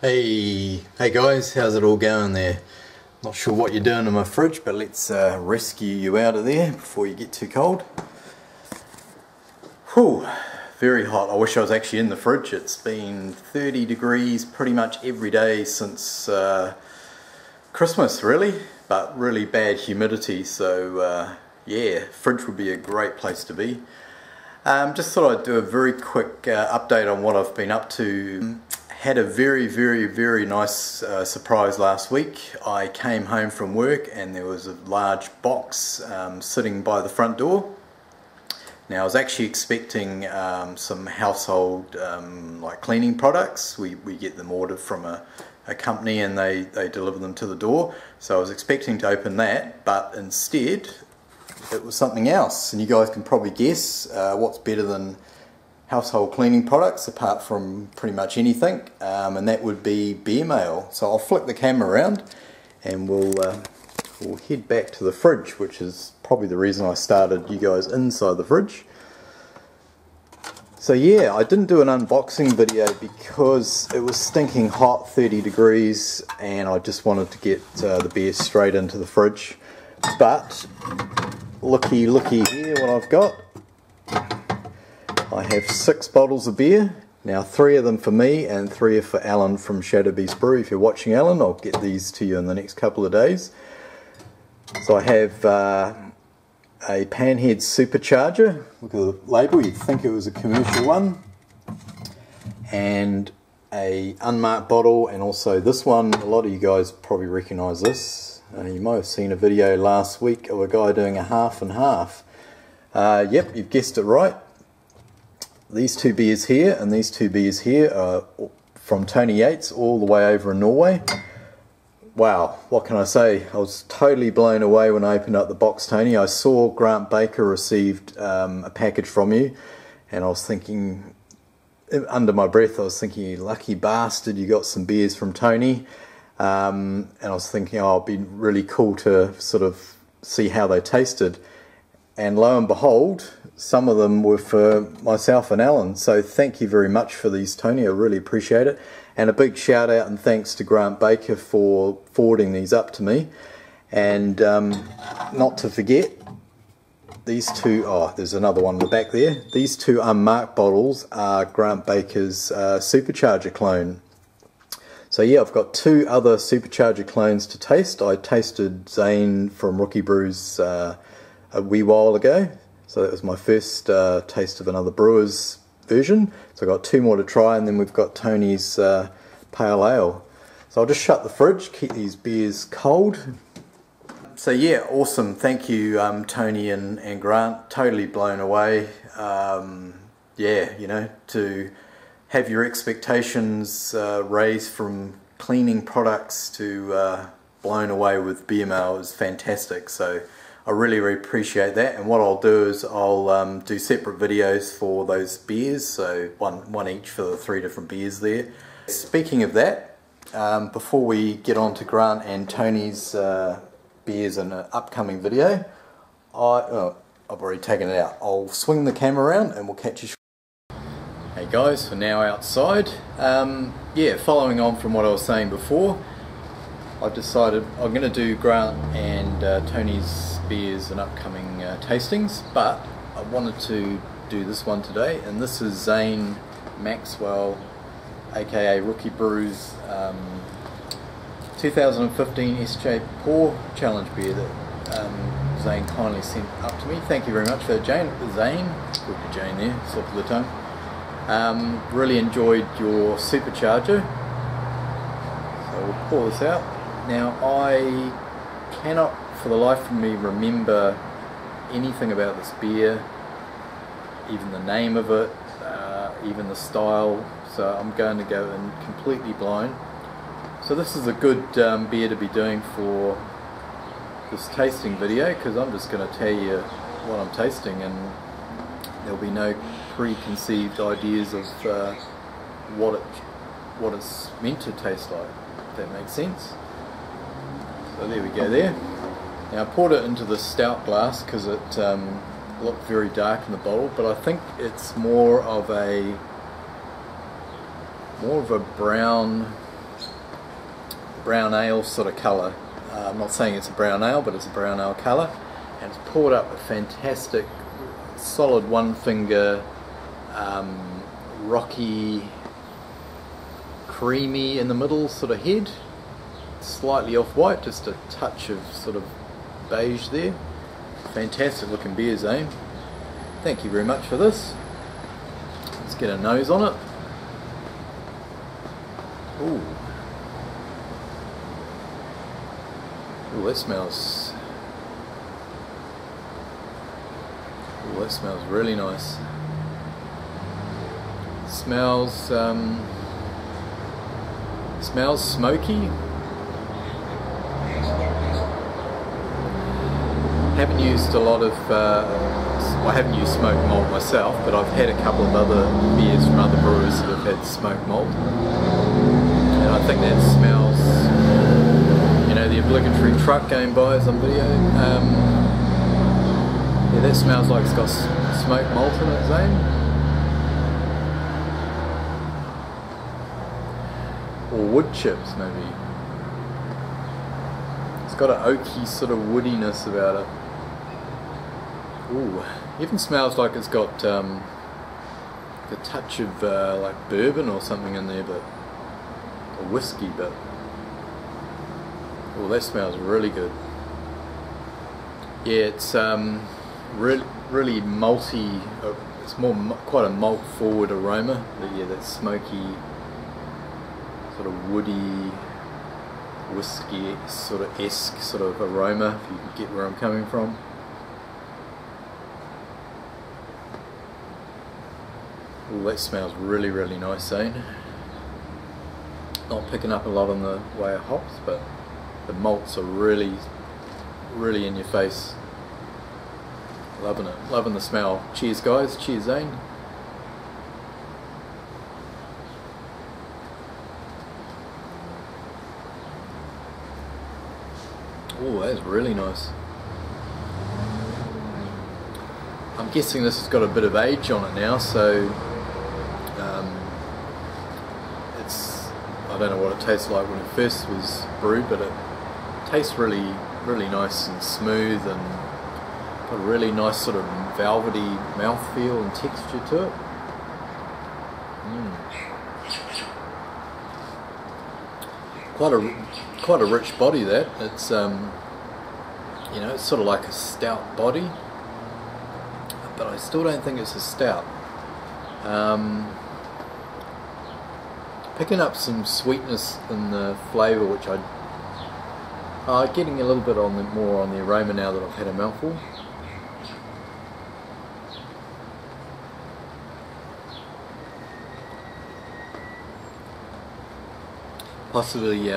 Hey guys, how's it all going there? Not sure what you're doing in my fridge, but let's rescue you out of there before you get too cold. Whew, very hot. I wish I was actually in the fridge. It's been 30 degrees pretty much every day since Christmas really, but really bad humidity, so yeah, fridge would be a great place to be. Just thought I'd do a very quick update on what I've been up to. Had a very nice surprise last week. I came home from work and there was a large box sitting by the front door. Now I was actually expecting some household like cleaning products. We get them ordered from a company and they deliver them to the door. So I was expecting to open that, but instead it was something else. And you guys can probably guess what's better than household cleaning products apart from pretty much anything, and that would be Beermail. So I'll flick the camera around and we'll head back to the fridge, which is probably the reason I started you guys inside the fridge. So yeah, I didn't do an unboxing video because it was stinking hot, 30 degrees, and I just wanted to get the beer straight into the fridge. But looky here what I've got. I have 6 bottles of beer. Now 3 of them for me and 3 are for Alan from Brews. If you're watching, Alan, I'll get these to you in the next couple of days. So I have a Panhead Supercharger. Look at the label, you'd think it was a commercial one. And a unmarked bottle, and also this one. A lot of you guys probably recognise this. You might have seen a video last week of a guy doing a half and half. Yep, you've guessed it right. These 2 beers here and these 2 beers here are from Tony Yates, all the way over in Norway. Wow, what can I say? I was totally blown away when I opened up the box, Tony. I saw Grant Baker received a package from you, and I was thinking, under my breath, I was thinking, you lucky bastard, you got some beers from Tony. And I was thinking, oh, it'd be really cool to sort of see how they tasted. And lo and behold, some of them were for myself and Alan. So thank you very much for these, Tony. I really appreciate it. And a big shout out and thanks to Grant Baker for forwarding these up to me. And not to forget, these 2, oh, there's another one in the back there. These 2 unmarked bottles are Grant Baker's Supercharger clone. So yeah, I've got 2 other Supercharger clones to taste. I tasted Zane from Brews a wee while ago, so that was my first taste of another brewer's version. So I've got 2 more to try, and then we've got Tony's Pale Ale. So I'll just shut the fridge, keep these beers cold. So yeah, awesome, thank you Tony and Grant, totally blown away. Yeah, you know, to have your expectations raised from cleaning products to blown away with Beermail is fantastic. So I really appreciate that, and what I'll do is I'll do separate videos for those beers, so one each for the 3 different beers there. Speaking of that, before we get on to Grant and Tony's beers in an upcoming video, I've already taken it out. I'll swing the camera around and we'll catch you. Hey guys, we're now outside. Yeah, following on from what I was saying before, I've decided I'm going to do Grant and Tony's beers and upcoming tastings, but I wanted to do this one today, and this is Zane Maxwell, aka Rookie Brews, 2015 SJPorr challenge beer that Zane kindly sent up to me. Thank you very much for that, Zane. Good to Jane there, slip of the tongue. Really enjoyed your Supercharger, so we'll pour this out. Now I cannot for the life of me remember anything about this beer, even the name of it, even the style, so I'm going to go in completely blind. So this is a good beer to be doing for this tasting video, because I'm just going to tell you what I'm tasting and there'll be no preconceived ideas of what it's meant to taste like, if that makes sense. So there we go there. Now I poured it into the stout glass because it look very dark in the bottle, but I think it's more of a brown ale sort of colour. I'm not saying it's a brown ale, but it's a brown ale colour, and it's poured up a fantastic solid one finger, rocky, creamy in the middle sort of head, slightly off white, just a touch of sort of beige there. Fantastic looking beer, Zane. Thank you very much for this. Let's get a nose on it. Ooh. Ooh, that smells. Ooh, that smells really nice. Smells smoky. Haven't used a lot of. I haven't used smoked malt myself, but I've had a couple of other beers from other brewers that have had smoked malt, and I think that smells. You know, the obligatory truck going by as on video. Yeah, that smells like it's got smoked malt in it, Zane. Or wood chips, maybe. It's got an oaky sort of woodiness about it. Ooh, even smells like it's got a touch of like bourbon or something in there, but a whiskey, but oh, that smells really good. Yeah, it's really malty. It's quite a malt forward aroma. But yeah, that smoky, sort of woody, whiskey sort of esque sort of aroma. If you can get where I'm coming from. Oh, that smells really, really nice, Zane. Not picking up a lot on the way of hops, but the malts are really, really in your face. Loving it, loving the smell. Cheers, guys. Cheers, Zane. Oh, that's really nice. I'm guessing this has got a bit of age on it now, so I don't know what it tastes like when it first was brewed, but it tastes really, really nice and smooth, and got a really nice sort of velvety mouthfeel and texture to it. Quite a rich body, that. It's you know, it's sort of like a stout body, but I still don't think it's a stout. Picking up some sweetness in the flavour, which getting a little bit more on the aroma now that I've had a mouthful. Possibly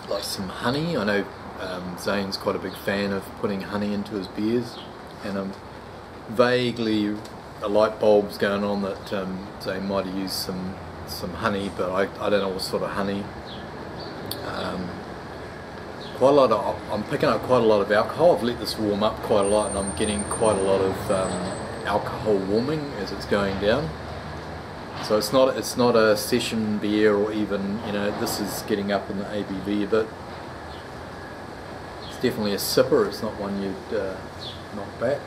like some honey. I know Zane's quite a big fan of putting honey into his beers, and vaguely a light bulb's going on that Zane might have used some honey, but I don't know what sort of honey. I'm picking up quite a lot of alcohol. I've let this warm up quite a lot, and I'm getting quite a lot of alcohol warming as it's going down. So it's not a session beer, or even, you know, this is getting up in the ABV a bit. It's definitely a sipper. It's not one you'd knock back.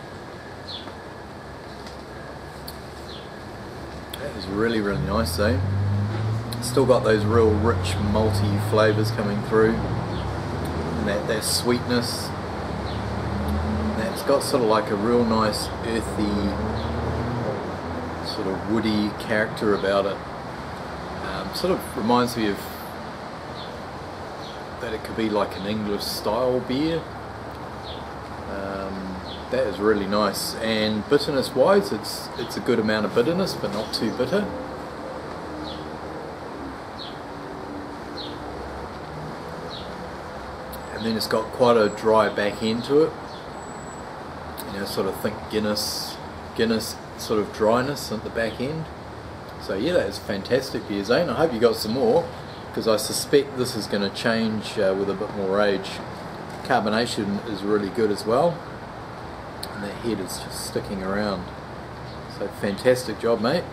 That is really, really nice, eh? Still got those real rich malty flavours coming through, and that sweetness. And it's got sort of like a real nice earthy, sort of woody character about it. Sort of reminds me of that it could be like an English style beer. That is really nice, and bitterness wise it's a good amount of bitterness, but not too bitter. And then it's got quite a dry back end to it. You know, sort of think Guinness sort of dryness at the back end. So yeah, that is fantastic beer, Zane. I hope you got some more, because I suspect this is going to change with a bit more age. Carbonation is really good as well. and that head is just sticking around. So fantastic job, mate.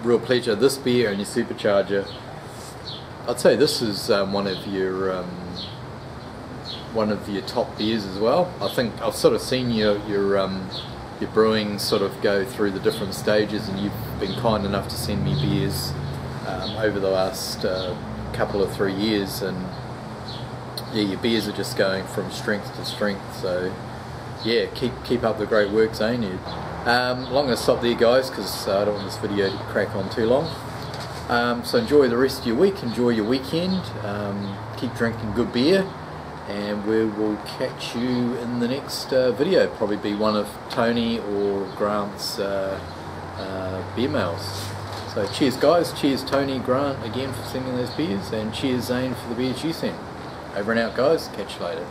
Real pleasure. This beer and your supercharger, I'd say this is one of your top beers as well. I think I've sort of seen your brewing sort of go through the different stages, and you've been kind enough to send me beers over the last couple of 3 years, and yeah, your beers are just going from strength to strength. So yeah, keep up the great work, Zane. I'm going to stop there, guys, because I don't want this video to crack on too long. So enjoy the rest of your week, enjoy your weekend, keep drinking good beer, and we will catch you in the next video. Probably be one of Tony or Grant's beer mails. So cheers, guys. Cheers, Tony, Grant, again for sending those beers, and cheers, Zane, for the beers you sent. Over and out, guys. Catch you later.